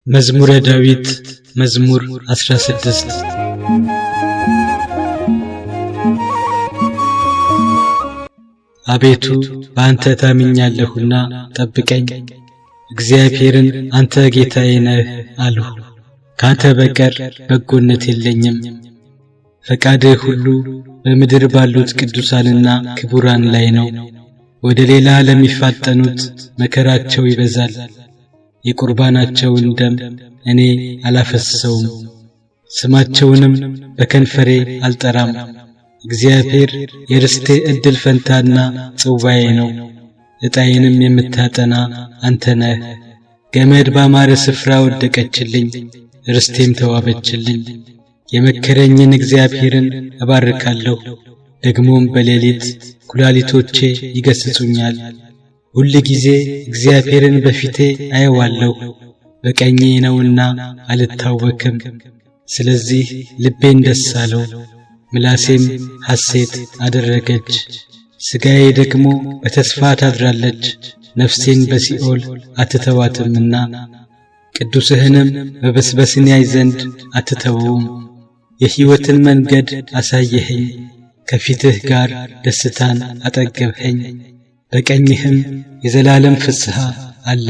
መዝሙረ ዳዊት መዝሙር 16 አቤቱ በአንተ ታምኛለሁና ጠብቀኝ። እግዚአብሔርን አንተ ጌታዬ ነህ አልሁ። ካንተ በቀር በጎነት የለኝም። ፈቃድህ ሁሉ በምድር ባሉት ቅዱሳንና ክቡራን ላይ ነው። ወደ ሌላ ለሚፋጠኑት መከራቸው ይበዛል። የቁርባናቸውን ደም እኔ አላፈስሰውም፣ ስማቸውንም በከንፈሬ አልጠራም። እግዚአብሔር የርስቴ ዕድል ፈንታና ጽዋዬ ነው። ዕጣዬንም የምታጠና አንተ ነህ። ገመድ ባማረ ስፍራ ወደቀችልኝ፣ ርስቴም ተዋበችልኝ። የመከረኝን እግዚአብሔርን እባርካለሁ። ደግሞም በሌሊት ኩላሊቶቼ ይገስጹኛል። ሁል ጊዜ እግዚአብሔርን በፊቴ አየዋለሁ። በቀኜ ነውና አልታወክም። ስለዚህ ልቤን ደስ አለው፣ ምላሴም ሐሴት አደረገች። ሥጋዬ ደግሞ በተስፋ ታድራለች፣ ነፍሴን በሲኦል አትተዋትምና። ቅዱስህንም በበስበስን ያይ ዘንድ አትተወውም። የሕይወትን መንገድ አሳየኸኝ፣ ከፊትህ ጋር ደስታን አጠገብኸኝ። በቀኝህም የዘላለም ፍስሐ አለ።